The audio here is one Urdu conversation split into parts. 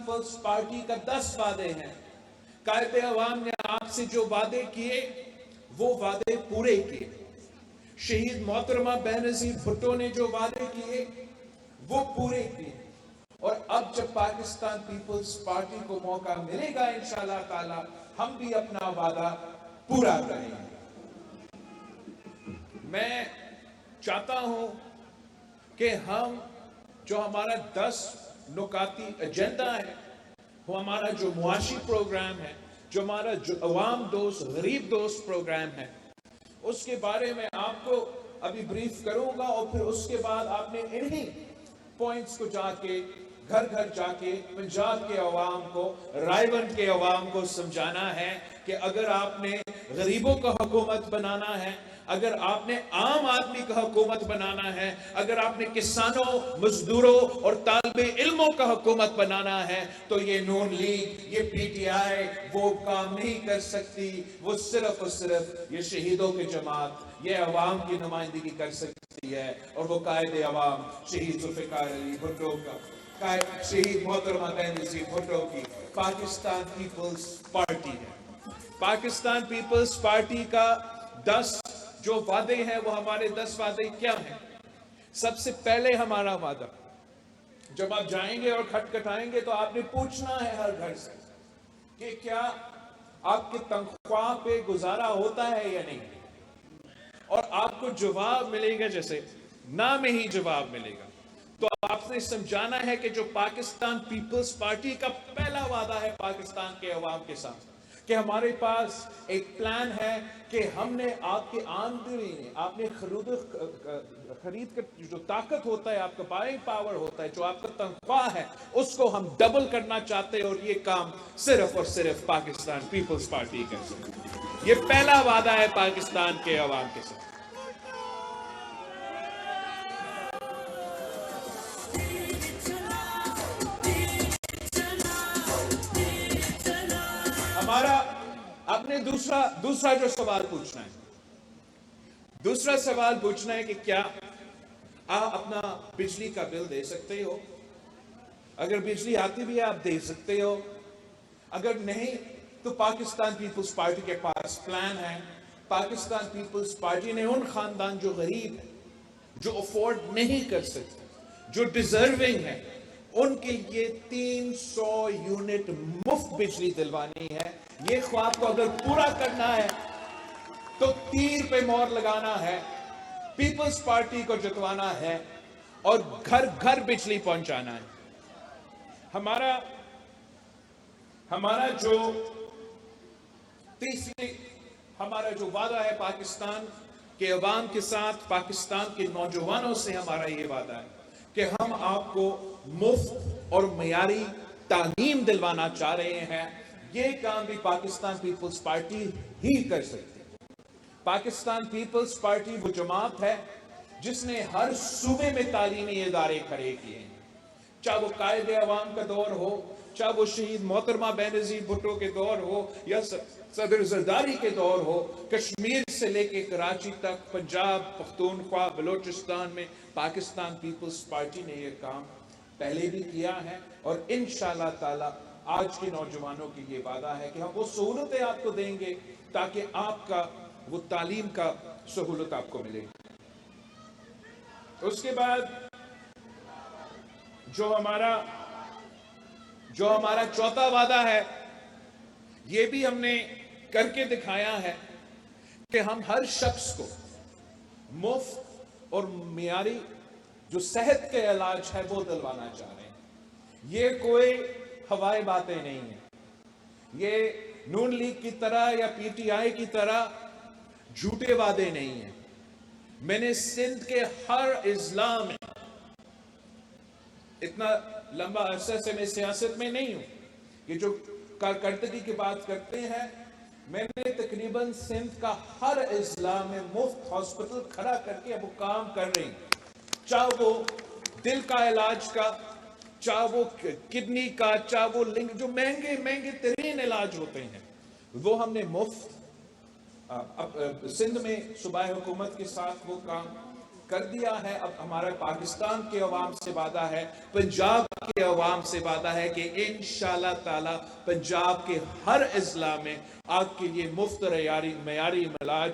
پیپلز پارٹی کا 10 وعدے ہیں. قائد عوام نے آپ سے جو وعدے کیے وہ وعدے پورے کیے. شہید محترمہ بینظیر بھٹو نے جو وعدے کیے وہ پورے کیے. اور اب جب پاکستان پیپلز پارٹی کو موقع ملے گا انشاءاللہ تعالی ہم بھی اپنا وعدہ پورا کریں گے. میں چاہتا ہوں کہ ہم جو ہمارا 10 نکاتی ایجنڈا ہے، وہ ہمارا جو معاشی پروگرام ہے، جو ہمارا جو عوام دوست غریب دوست پروگرام ہے، اس کے بارے میں آپ کو ابھی بریف کروں گا. اور پھر اس کے بعد آپ نے انہی پوائنٹس کو جا کے گھر گھر جا کے پنجاب کے عوام کو، رائے بند کے عوام کو سمجھانا ہے کہ اگر آپ نے غریبوں کا حکومت بنانا ہے، اگر آپ نے عام آدمی کا حکومت بنانا ہے، اگر آپ نے کسانوں، مزدوروں اور طالب علموں کا حکومت بنانا ہے، تو یہ نون لیگ، یہ پی ٹی آئی وہ کام نہیں کر سکتی. وہ صرف اور صرف یہ شہیدوں کی جماعت، یہ عوام کی نمائندگی کر سکتی ہے. اور وہ قائد عوام شہید ذوالفقار علی بھٹو کا، شہید محترمہ بینظیر بھٹو کی پاکستان پیپلز پارٹی ہے. پاکستان پیپلز پارٹی کا 10 جو وعدے ہیں وہ ہمارے 10 وعدے کیا ہیں؟ سب سے پہلے ہمارا وعدہ، جب آپ جائیں گے اور کھٹکھٹائیں گے تو آپ نے پوچھنا ہے ہر گھر سے کہ کیا آپ کی تنخواہ پہ گزارا ہوتا ہے یا نہیں. اور آپ کو جواب ملے گا، جیسے نہ میں ہی جواب ملے گا. تو آپ نے سمجھانا ہے کہ جو پاکستان پیپلز پارٹی کا پہلا وعدہ ہے پاکستان کے عوام کے ساتھ، کہ ہمارے پاس ایک پلان ہے کہ ہم نے آپ کے آمدنی میں، آپ نے خرید کا جو طاقت ہوتا ہے، آپ کا بائنگ پاور ہوتا ہے، جو آپ کا تنخواہ ہے، اس کو ہم ڈبل کرنا چاہتے ہیں. اور یہ کام صرف اور صرف پاکستان پیپلز پارٹی کر سکتی ہے. یہ پہلا وعدہ ہے پاکستان کے عوام کے ساتھ. ہمارا آپ نے دوسرا جو سوال پوچھنا ہے، دوسرا سوال پوچھنا ہے کہ کیا آپ اپنا بجلی کا بل دے سکتے ہو؟ اگر بجلی آتی بھی ہے آپ دے سکتے ہو. اگر نہیں تو پاکستان پیپلز پارٹی کے پاس پلان ہے. پاکستان پیپلز پارٹی نے ان خاندان جو غریب ہیں، جو افورڈ نہیں کر سکتے، جو ڈیزرونگ ہیں، ان کے لیے 300 یونٹ مفت بجلی دلوانی ہے. یہ خواب کو اگر پورا کرنا ہے تو تیر پہ مور لگانا ہے، پیپلز پارٹی کو جتوانا ہے اور گھر گھر بجلی پہنچانا ہے. ہمارا جو ہمارا جو وعدہ ہے پاکستان کے عوام کے ساتھ، پاکستان کے نوجوانوں سے ہمارا یہ وعدہ ہے کہ ہم آپ کو مفت اور معیاری تعلیم دلوانا چاہ رہے ہیں. یہ کام بھی پاکستان پیپلز پارٹی ہی کر سکتی ہے. پاکستان پیپلز پارٹی وہ جماعت ہے جس نے ہر صوبے میں تعلیمی ادارے کھڑے کیے ہیں. چاہے وہ قائد عوام کا دور ہو، چاہے وہ شہید محترمہ بینظیر بھٹو کے دور ہو، یا صدر زرداری کے دور ہو، کشمیر سے لے کے کراچی تک، پنجاب، پختونخوا، بلوچستان میں پاکستان پیپلز پارٹی نے یہ کام پہلے بھی کیا ہے. اور انشاءاللہ تعالی آج کے نوجوانوں کی یہ وعدہ ہے کہ ہم وہ سہولتیں آپ کو دیں گے تاکہ آپ کا وہ تعلیم کا سہولت آپ کو ملے. اس کے بعد جو ہمارا چوتھا وعدہ ہے، یہ بھی ہم نے کر کے دکھایا ہے کہ ہم ہر شخص کو مفت اور معیاری جو صحت کے علاج ہے وہ دلوانا چاہ رہے ہیں. یہ کوئی ہوائی باتیں نہیں ہیں. یہ نون لیگ کی طرح یا پی ٹی آئی کی طرح جھوٹے وعدے نہیں ہیں. میں نے سندھ کے ہر اضلاع میں، اتنا لمبا عرصہ سے میں سیاست میں نہیں ہوں، یہ جو کارکردگی کی بات کرتے ہیں، میں نے تقریباً سندھ کا ہر اضلاع میں مفت ہاسپٹل کھڑا کر کے اب وہ کام کر رہے ہیں. چاہے وہ دل کا علاج کا، چاہے وہ کڈنی کا، چاہے وہ لنگ، جو مہنگے ترین علاج ہوتے ہیں وہ ہم نے مفت سندھ میں صوبائی حکومت کے ساتھ وہ کام کر دیا ہے. اب ہمارا پاکستان کے عوام سے وعدہ ہے, پنجاب کے عوام سے وعدہ ہے کہ انشاءاللہ تعالی پنجاب کے ہر اضلاع میں آپ کے لیے مفت معیاری علاج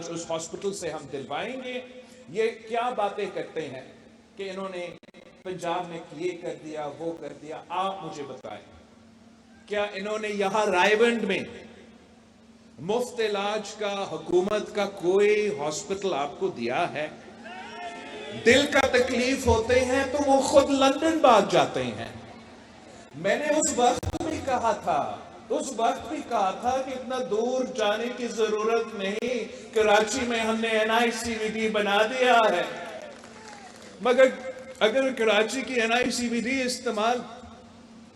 اس ہاسپٹل سے ہم دلوائیں گے. یہ کیا باتیں کرتے ہیں کہ انہوں نے پنجاب میں یہ کر دیا وہ کر دیا. آپ مجھے بتائیں, کیا انہوں نے یہاں رائے گنج میں مفت علاج کا حکومت کا کوئی ہاسپٹل آپ کو دیا ہے؟ دل کا تکلیف ہوتے ہیں تو وہ خود لندن بھاگ جاتے ہیں. میں نے اس وقت بھی کہا تھا کہ اتنا دور جانے کی ضرورت نہیں, کراچی میں ہم نے NICVD بنا دیا ہے. مگر اگر کراچی کی NICVD استعمال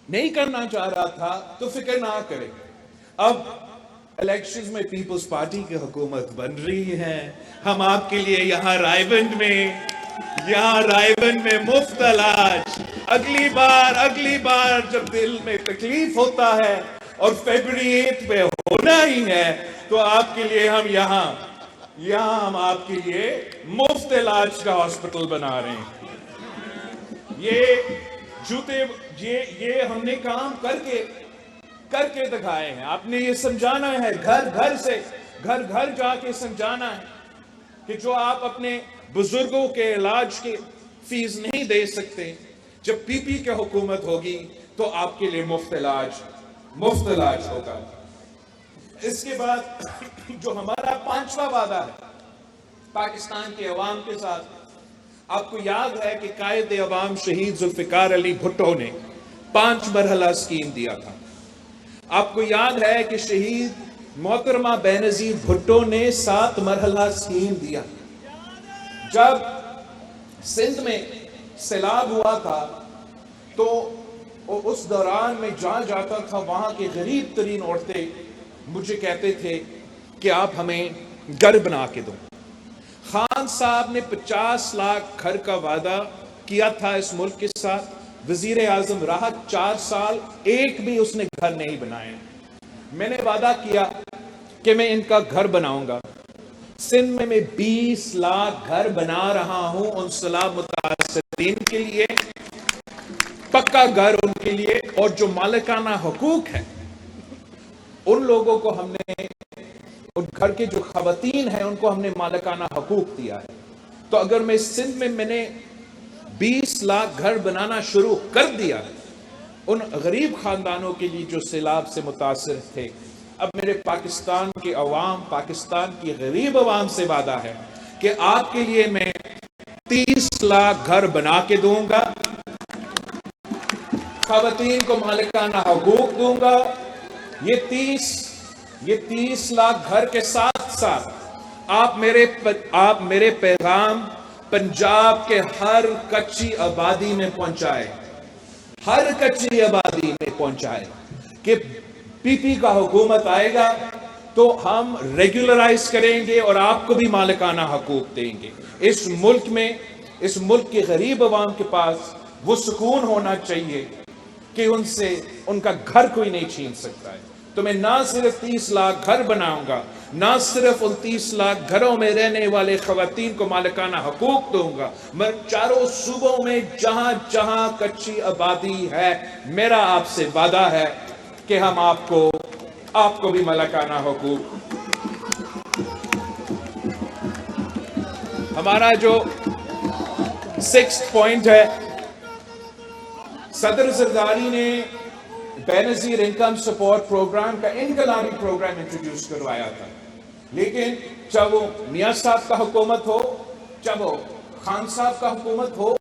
نہیں کرنا چاہ رہا تھا تو فکر نہ کرے. اب الیکشنز میں پیپلز پارٹی کی حکومت بن رہی ہے. ہم آپ کے لیے یہاں رائے گنج میں مفت علاج. اگلی بار جب دل میں تکلیف ہوتا ہے اور فیبری 8 پہ ہونا ہی ہے تو آپ کے لیے ہم یہاں ہم آپ کے لیے مفت علاج کا ہاسپٹل بنا رہے ہیں. یہ ہم نے کام کر کے دکھائے ہیں. آپ نے یہ سمجھانا ہے, گھر جا کے سمجھانا ہے کہ جو آپ اپنے بزرگوں کے علاج کے فیس نہیں دے سکتے, جب PP کی حکومت ہوگی تو آپ کے لیے مفت علاج ہوگا. اس کے بعد جو ہمارا 5واں وعدہ ہے پاکستان کے عوام کے ساتھ, آپ کو یاد ہے کہ قائد عوام شہید ذوالفقار علی بھٹو نے 5 مرحلہ اسکیم دیا تھا. آپ کو یاد ہے کہ شہید محترمہ بینظیر بھٹو نے 7 مرحلہ اسکیم دیا. جب سندھ میں سیلاب ہوا تھا تو اس دوران میں جہاں جاتا تھا وہاں کے غریب ترین عورتیں مجھے کہتے تھے کہ آپ ہمیں گھر بنا کے دو. خان صاحب نے 50 لاکھ گھر کا وعدہ کیا تھا اس ملک کے ساتھ. وزیر اعظم رہا 4 سال, ایک بھی اس نے گھر نہیں بنائے. میں نے وعدہ کیا کہ میں ان کا گھر بناؤں گا. سندھ میں 20 لاکھ گھر بنا رہا ہوں ان سیلاب متاثرین کے لیے, پکا گھر ان کے لیے. اور جو مالکانہ حقوق ہیں ان لوگوں کو ہم نے, ان گھر کے جو خواتین ہیں ان کو ہم نے مالکانہ حقوق دیا ہے. تو اگر میں سندھ میں نے 20 لاکھ گھر بنانا شروع کر دیا ان غریب خاندانوں کے لیے جو سیلاب سے متاثر تھے, اب میرے پاکستان کے عوام, پاکستان کی غریب عوام سے وعدہ ہے کہ آپ کے لیے میں 30 لاکھ گھر بنا کے دوں گا, خواتین کو مالکانہ حقوق دوں گا. یہ 30 لاکھ گھر کے ساتھ ساتھ آپ میرے پیغام پنجاب کے ہر کچی آبادی میں پہنچائے, کہ PP کا حکومت آئے گا تو ہم ریگولرائز کریں گے اور آپ کو بھی مالکانہ حقوق دیں گے. اس ملک کے غریب عوام کے پاس وہ سکون ہونا چاہیے کہ ان کا گھر کوئی نہیں چھین سکتا ہے. تو میں نہ صرف 30 لاکھ گھر بناؤں گا, نہ صرف ان 30 لاکھ گھروں میں رہنے والے خواتین کو مالکانہ حقوق دوں گا, میں چاروں صوبوں میں جہاں جہاں کچی آبادی ہے میرا آپ سے وعدہ ہے کہ ہم آپ کو بھی مالکانہ حقوق. ہمارا جو 6th پوائنٹ ہے, صدر زرداری نے بے نظیر انکم سپورٹ پروگرام کا انقلابی پروگرام انٹروڈیوس کروایا تھا. لیکن چاہے وہ میاں صاحب کا حکومت ہو, چاہے وہ خان صاحب کا حکومت ہو,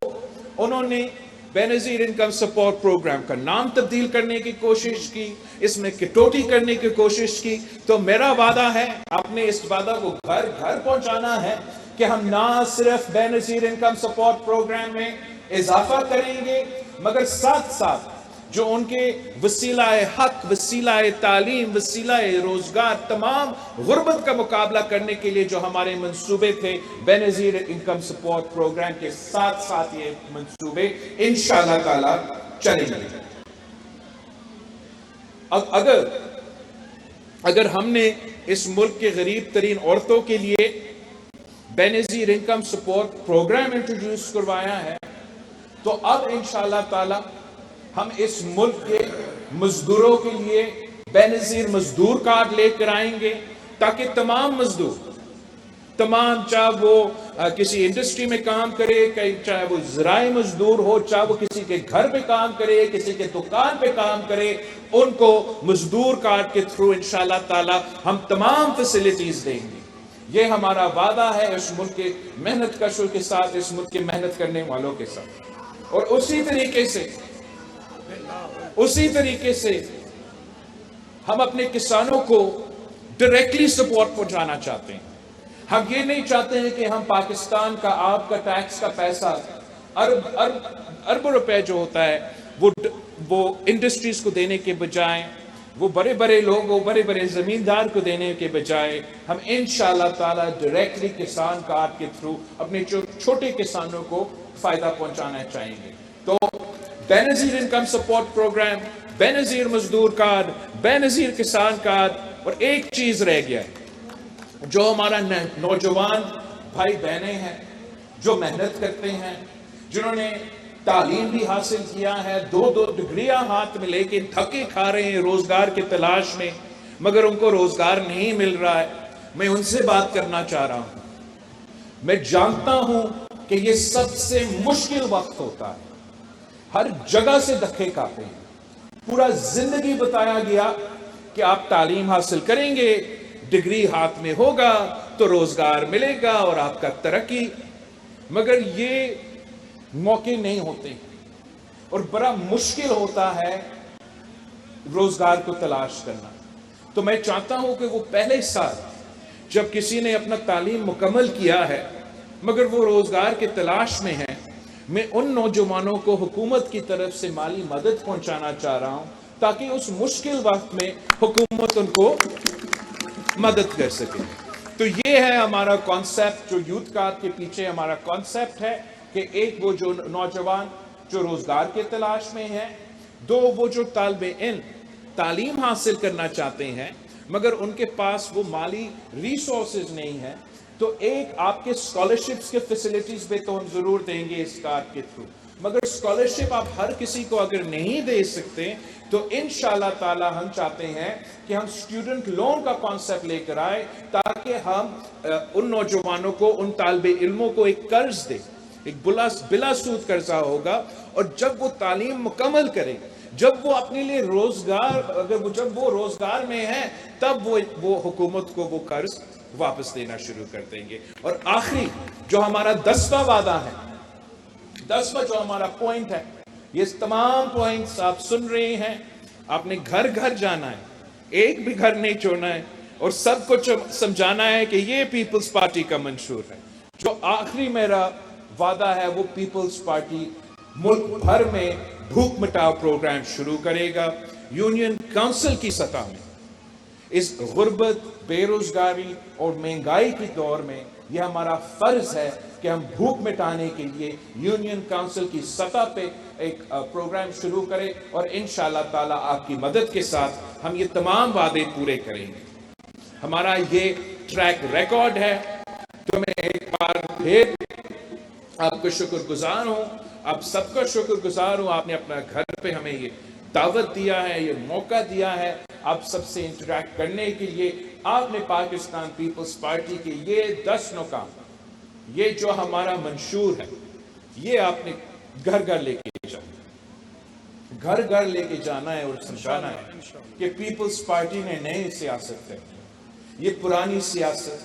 انہوں نے بے نظیر انکم سپورٹ پروگرام کا نام تبدیل کرنے کی کوشش کی, اس میں کٹوتی کرنے کی کوشش کی. تو میرا وعدہ ہے, آپ نے اس وعدہ کو گھر گھر پہنچانا ہے کہ ہم نہ صرف بے نظیر انکم سپورٹ پروگرام میں اضافہ کریں گے مگر ساتھ ساتھ جو ان کے وسیلہ حق, وسیلہ تعلیم, وسیلہ روزگار, تمام غربت کا مقابلہ کرنے کے لیے جو ہمارے منصوبے تھے بے نظیر انکم سپورٹ پروگرام کے ساتھ ساتھ یہ منصوبے انشاءاللہ تعالی چلیں گے. اگر ہم نے اس ملک کے غریب ترین عورتوں کے لیے بے نظیر انکم سپورٹ پروگرام انٹروڈیوس کروایا ہے، تو اب انشاءاللہ تعالی ہم اس ملک کے مزدوروں کے لیے بے نظیر مزدور کارڈ لے کر آئیں گے، تاکہ تمام مزدور، تمام چاہے وہ کسی انڈسٹری میں کام کرے، چاہے وہ زراعی مزدور ہو، چاہے وہ کسی کے گھر پہ کام کرے، کسی کے دکان پہ کام کرے، ان کو مزدور کارڈ کے تھرو انشاءاللہ تعالی ہم تمام فیسلٹیز دیں گے۔ یہ ہمارا وعدہ ہے اس ملک کے محنت کشوں کے ساتھ، اس ملک کے محنت کرنے والوں کے ساتھ۔ اور اسی طریقے سے ہم اپنے کسانوں کو ڈائریکٹلی سپورٹ پہنچانا چاہتے ہیں۔ ہم یہ نہیں چاہتے ہیں کہ ہم پاکستان کا آپ کا ٹیکس کا پیسہ اربوں روپے جو ہوتا ہے وہ انڈسٹریز کو دینے کے بجائے، وہ بڑے بڑے لوگ، وہ بڑے بڑے زمیندار کو دینے کے بجائے، ہم انشاءاللہ تعالی ڈائریکٹلی کسان کارڈ کے تھرو اپنے چھوٹے کسانوں کو فائدہ پہنچانا چاہیں گے۔ تو بے نظیر انکم سپورٹ پروگرام، بے نظیر مزدور کارڈ، بے نظیر کسان کارڈ، اور ایک چیز رہ گیا ہے، جو ہمارا نوجوان بھائی بہنیں ہیں، جو محنت کرتے ہیں، جنہوں نے تعلیم بھی حاصل کیا ہے، دو ڈگریاں ہاتھ میں لے کے تھکے کھا رہے ہیں روزگار کی تلاش میں، مگر ان کو روزگار نہیں مل رہا ہے، میں ان سے بات کرنا چاہ رہا ہوں۔ میں جانتا ہوں کہ یہ سب سے مشکل وقت ہوتا ہے، ہر جگہ سے دھکے کھاتے ہیں، پورا زندگی بتایا گیا کہ آپ تعلیم حاصل کریں گے، ڈگری ہاتھ میں ہوگا تو روزگار ملے گا اور آپ کا ترقی، مگر یہ موقع نہیں ہوتے اور بڑا مشکل ہوتا ہے روزگار کو تلاش کرنا۔ تو میں چاہتا ہوں کہ وہ پہلے سال جب کسی نے اپنا تعلیم مکمل کیا ہے مگر وہ روزگار کے تلاش میں ہے، میں ان نوجوانوں کو حکومت کی طرف سے مالی مدد پہنچانا چاہ رہا ہوں، تاکہ اس مشکل وقت میں حکومت ان کو مدد کر سکے۔ تو یہ ہے ہمارا کانسیپٹ، جو یوتھ کارڈ کے پیچھے ہمارا کانسیپٹ ہے، کہ ایک وہ جو نوجوان جو روزگار کے تلاش میں ہیں، دو وہ جو طالب علم تعلیم حاصل کرنا چاہتے ہیں مگر ان کے پاس وہ مالی ریسورسز نہیں ہیں، تو ایک آپ کے اسکالرشپس کے فیسلٹیز بھی تو ہم ضرور دیں گے اس کارڈ کے تھرو، مگر اسکالرشپ آپ ہر کسی کو اگر نہیں دے سکتے تو انشاءاللہ تعالی ہم چاہتے ہیں کہ ہم اسٹوڈنٹ لون کا کانسیپٹ لے کر آئے، تاکہ ہم ان نوجوانوں کو، ان طالب علموں کو ایک قرض دیں، ایک بلا سود قرضہ ہوگا، اور جب وہ تعلیم مکمل کریں، جب وہ اپنے لیے جب وہ روزگار میں ہیں، تب وہ حکومت کو وہ قرض واپس دینا شروع کر دیں گے۔ اور آخری جو ہمارا 10واں وعدہ ہے، 10واں جو ہمارا پوائنٹ ہے، یہ تمام پوائنٹس آپ سن رہے ہیں، آپ نے گھر گھر جانا ہے، ایک بھی گھر نہیں چھوڑنا ہے، اور سب کو سمجھانا ہے کہ یہ پیپلز پارٹی کا منشور ہے۔ جو آخری میرا وعدہ ہے وہ پیپلز پارٹی ملک بھر میں بھوک مٹاؤ پروگرام شروع کرے گا، یونین کونسل کی سطح میں۔ اس غربت، بے روزگاری اور مہنگائی کے دور میں یہ ہمارا فرض ہے کہ ہم بھوک مٹانے کے لیے یونین کونسل کی سطح پہ ایک پروگرام شروع کریں، اور انشاءاللہ تعالی آپ کی مدد کے ساتھ ہم یہ تمام وعدے پورے کریں گے۔ ہمارا یہ ٹریک ریکارڈ ہے، تو میں ایک بار پھر آپ کو شکر گزار ہوں، آپ سب کا شکر گزار ہوں، آپ نے اپنا گھر پہ ہمیں یہ دعوت دیا ہے، یہ موقع دیا ہے آپ سب سے انٹریکٹ کرنے کے لیے۔ آپ نے پاکستان پیپلز پارٹی کے یہ 10 نکات، یہ جو ہمارا منشور ہے، یہ آپ نے گھر گھر لے کے جانا، گھر گھر لے کے جانا ہے اور سمجھانا ہے کہ پیپلز پارٹی نے نئی سیاست ہے، یہ پرانی سیاست،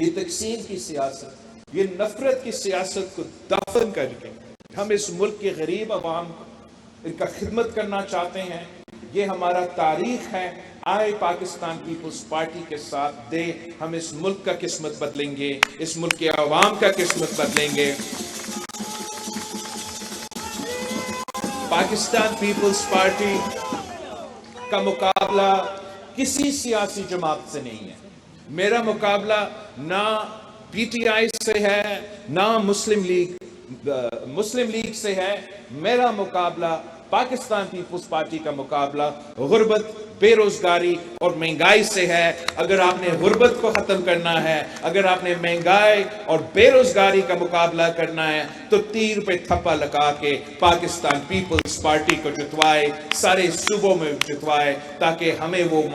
یہ تقسیم کی سیاست، یہ نفرت کی سیاست کو دفن کر کے ہم اس ملک کے غریب عوام ان کا خدمت کرنا چاہتے ہیں۔ یہ ہمارا تاریخ ہے، آئے پاکستان پیپلز پارٹی کے ساتھ دے، ہم اس ملک کا قسمت بدلیں گے، اس ملک کے عوام کا قسمت بدلیں گے۔ پاکستان پیپلز پارٹی کا مقابلہ کسی سیاسی جماعت سے نہیں ہے، میرا مقابلہ نہ پی ٹی آئی سے ہے، نہ مسلم لیگ سے ہے، میرا مقابلہ پاکستان پیپلز پارٹی کا مقابلہ غربت، بے روزگاری اور مہنگائی سے ہے۔ اگر آپ نے غربت کو ختم کرنا ہے، اگر آپ نے مہنگائی اور بے روزگاری کا مقابلہ کرنا ہے، تو تیر پہ تھپا لگا کے پاکستان پیپلز پارٹی کو جتوائے، سارے صوبوں میں جتوائے، تاکہ ہمیں وہ